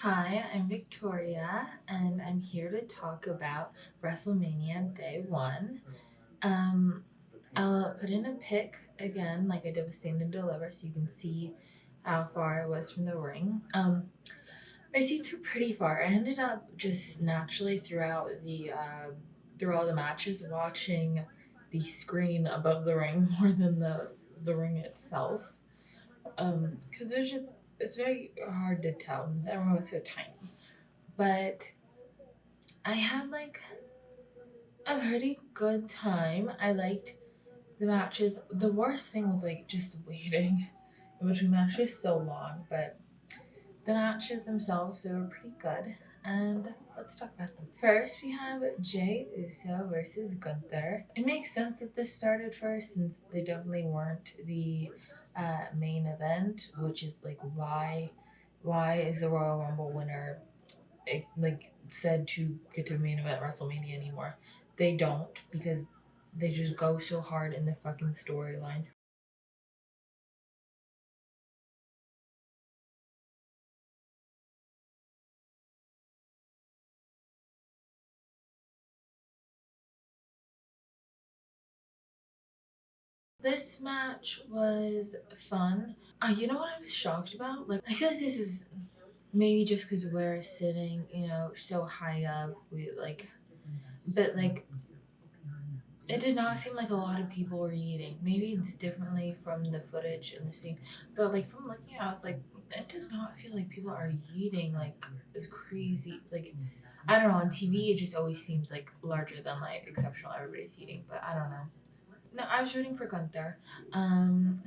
Hi, I'm Victoria, and I'm here to talk about Wrestlemania Day 1. Um, I'll put in a pic again, like I did with Stand and Deliver, so you can see how far I was from the ring. I see too pretty far. I ended up just naturally through all the matches watching the screen above the ring more than the ring itself. Because it's very hard to tell. Everyone was so tiny. But I had like a pretty good time. I liked the matches. The worst thing was like just waiting in between matches so long, but the matches themselves they were pretty good. And let's talk about them. First, we have Jay Uso versus Gunther. It makes sense that this started first since they definitely weren't the main event, which is like why is the Royal Rumble winner like said to get to main event WrestleMania anymore. They don't because they just go so hard in the fucking storylines. This match was fun. You know what I was shocked about? Like I feel like this is maybe just because we're sitting, so high up. But like it did not seem like a lot of people were eating. Maybe it's differently from the footage and the scene, but like from looking at, it, I was like, it does not feel like people are eating like it's crazy. Like I don't know. On TV, it just always seems like larger than life, exceptional. Everybody's eating, but I don't know. No, I was rooting for Gunther. Um,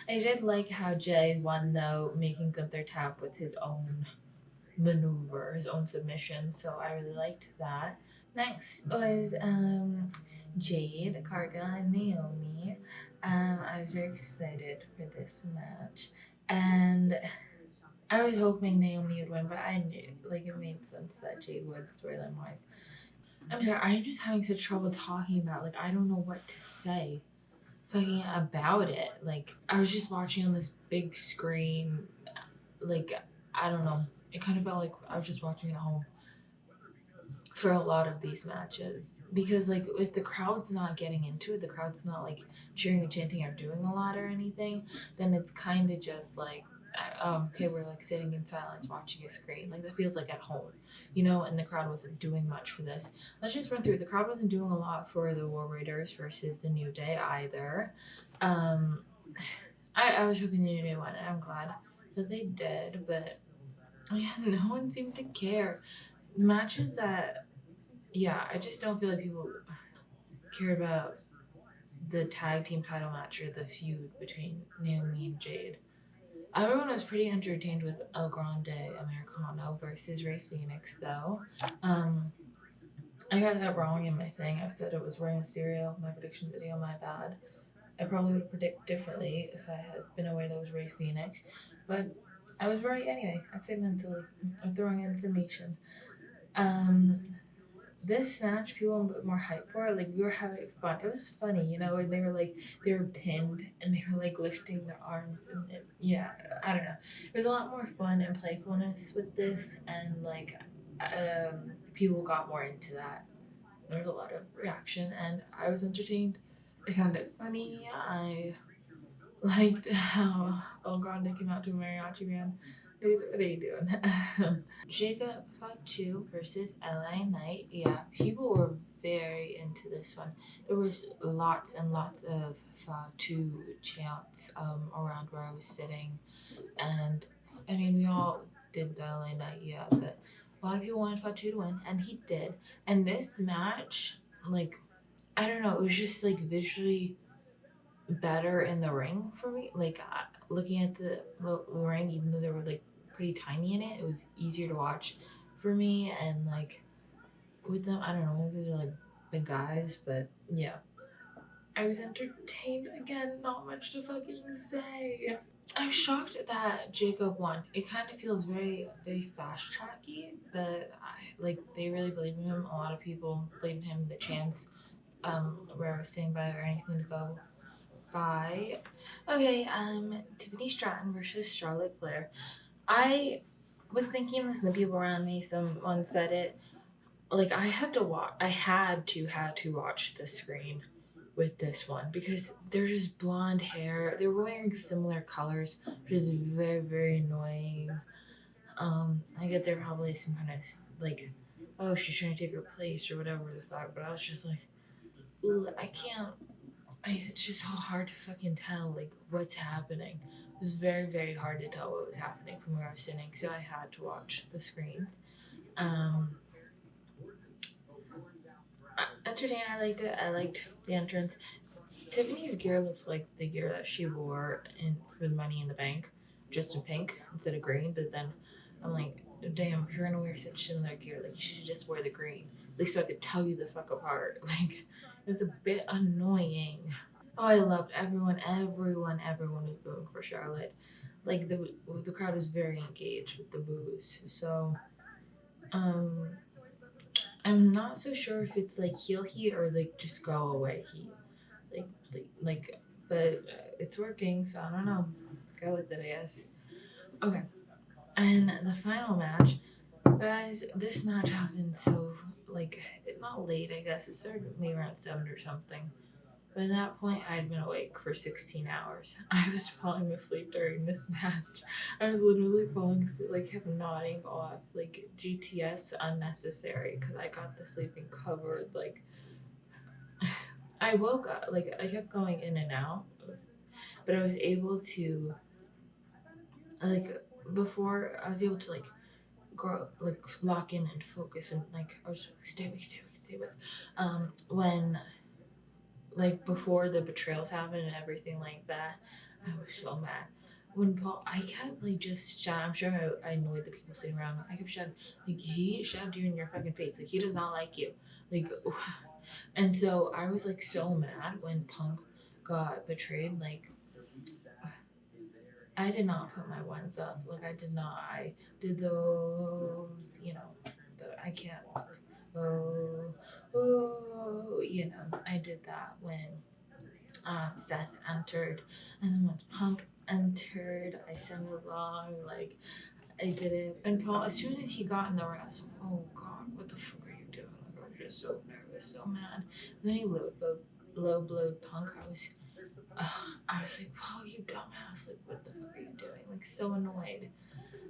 I did like how Jay won though, making Gunther tap with his own maneuver, his own submission. So I really liked that. Next was Jade, Cargill, and Naomi. I was very excited for this match, and I was hoping Naomi would win, but I knew like it made sense that Jade would storyline wise. I'm sorry, I'm just having such trouble talking about like I don't know what to say fucking about it. Like I was just watching on this big screen, like I don't know. It kind of felt like I was just watching it at home for a lot of these matches because like if the crowd's not getting into it, the crowd's not like cheering and chanting or doing a lot or anything, then it's kind of just like okay, we're like sitting in silence watching a screen, like that feels like at home, and the crowd wasn't doing much for this. Let's just run through. The crowd wasn't doing a lot for the War Raiders versus the New Day either. um I was hoping the New Day won, and I'm glad that they did, but yeah, no one seemed to care. Matches that, yeah, I just don't feel like people care about the tag team title match or the feud between Naomi and Jade. Everyone was pretty entertained with El Grande Americano versus Ray Phoenix, though. Um, I got that wrong in my thing. I said it was Rey Mysterio, my prediction video, my bad. I probably would predict differently if I had been aware that was Ray Phoenix, but I was right anyway, accidentally. I'm throwing information. Um, this match people were a bit more hype for. Like we were having fun. It was funny, when they were pinned and they were like lifting their arms and yeah, I don't know. There's a lot more fun and playfulness with this, and like people got more into that. There was a lot of reaction, and I was entertained. I found it funny. I liked how El Grande came out to a mariachi band. What are you doing? Jacob Fatu versus LA Knight. Yeah, people were very into this one. There was lots and lots of Fatu chants around where I was sitting, and I mean we all did the LA Knight, yeah, but a lot of people wanted Fatu to win, and he did. And this match, like I don't know, it was just like visually better in the ring for me. Like looking at the ring, even though they were like pretty tiny in it, it was easier to watch for me. And like with them, I don't know, maybe because they're like big guys, but yeah, I was entertained again. Not much to fucking say. I'm shocked that Jacob won. It kind of feels very, very fast tracky, but like they really believe in him. A lot of people believe in him. The chance where I was staying by or anything to go by. Okay, Tiffany Stratton versus Charlotte Flair. I was thinking this, and the people around me, someone said it. Like I had to watch the screen with this one because they're just blonde hair. They're wearing similar colors, which is very very annoying. I get they're probably some kind of like, oh, she's trying to take her place or whatever the fuck. But I was just like, ooh, I can't. It's just so hard to fucking tell like what's happening. It was very very hard to tell what was happening from where I was sitting, so I had to watch the screens. Um, Entertaining. I liked it. I liked the entrance. Tiffany's gear looked like the gear that she wore in for the Money in the Bank, just in pink instead of green. But then I'm like, damn, if you're gonna wear such similar gear, like you should just wear the green, at least so I could tell you the fuck apart. Like it's a bit annoying. Oh, I loved everyone was booing for Charlotte. Like the crowd was very engaged with the boos. So um, I'm not so sure if it's like heel heat or like just go away heat. Like, but it's working, so I don't know. Go with it, I guess. Okay, and the final match, guys. This match happened so like not late, I guess. It started maybe around 7 or something. But at that point, I had been awake for 16 hours. I was falling asleep during this match. I was literally falling asleep, like kept nodding off, like GTS unnecessary, because I got the sleeping covered. Like I woke up, like I kept going in and out, but I was able to like before I was able to like grow like lock in and focus and like I was like, stay awake. When like before the betrayals happened and everything like that, I was so mad. When Paul, I kept like just shouting. I'm sure I annoyed the people sitting around me. I kept shouting like he shoved you in your fucking face. Like he does not like you. Like, and so I was like so mad when Punk got betrayed. Like I did not put my ones up. Like I did not. I did those. I can't. Oh, I did that when Seth entered, and then when Punk entered, I sang along. Like I did it, and Paul. As soon as he got in the ring, I was like, "Oh God, what the fuck are you doing?" Like I was just so nervous, so mad. Then he low blowed Punk. I was like, "Paul, you dumbass! Like, what the fuck are you doing?" Like so annoyed.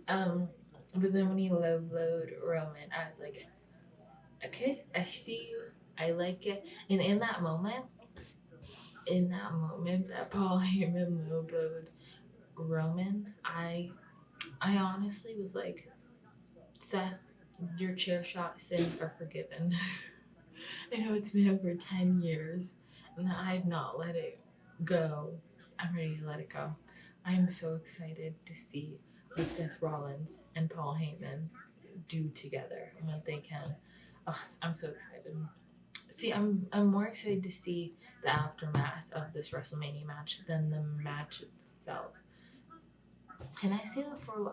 Um, but then when he low blowed Roman, I was like, "Okay, I see you. I like it." And in that moment that Paul Heyman low blowed Roman, I honestly was like, Seth, your chair shot sins are forgiven. I know it's been over 10 years and I have not let it go. I'm ready to let it go. I am so excited to see what Seth Rollins and Paul Heyman do together and what they can. Oh, I'm so excited. See, I'm more excited to see the aftermath of this WrestleMania match than the match itself. Can I say that for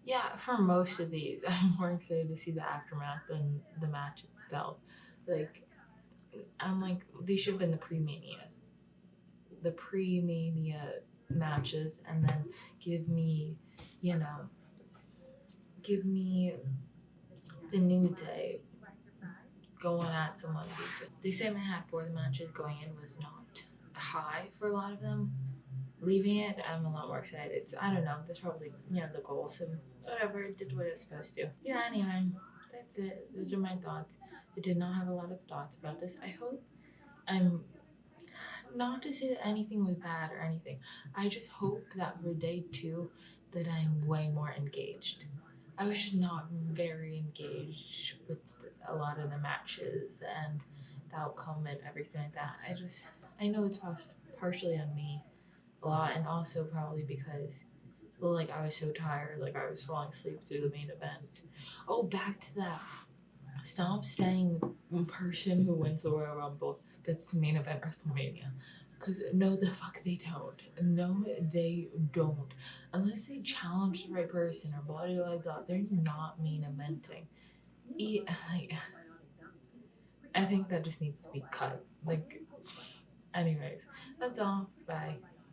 yeah, for most of these, I'm more excited to see the aftermath than the match itself. Like I'm like these should have been the pre-mania matches, and then give me, you know, give me the New Day going at someone. The excitement I had for the matches going in was not high for a lot of them. Leaving it, I'm a lot more excited. So I don't know. That's probably the goal. So whatever, it did what it was supposed to. Yeah. Anyway, that's it. Those are my thoughts. I did not have a lot of thoughts about this. I hope I'm not to say that anything was bad or anything. I just hope that for day two, that I'm way more engaged. I was just not very engaged with a lot of the matches and the outcome and everything like that. I know it's partially on me a lot, and also probably because, well, like I was so tired, like I was falling asleep through the main event. Oh, back to that. Stop saying the person who wins the Royal Rumble gets to main event WrestleMania. Because no, the fuck they don't. No, they don't. Unless they challenge the right person or blah blah blah, they're not main eventing. Like, I think that just needs to be cut. Like, anyways, that's all. Bye.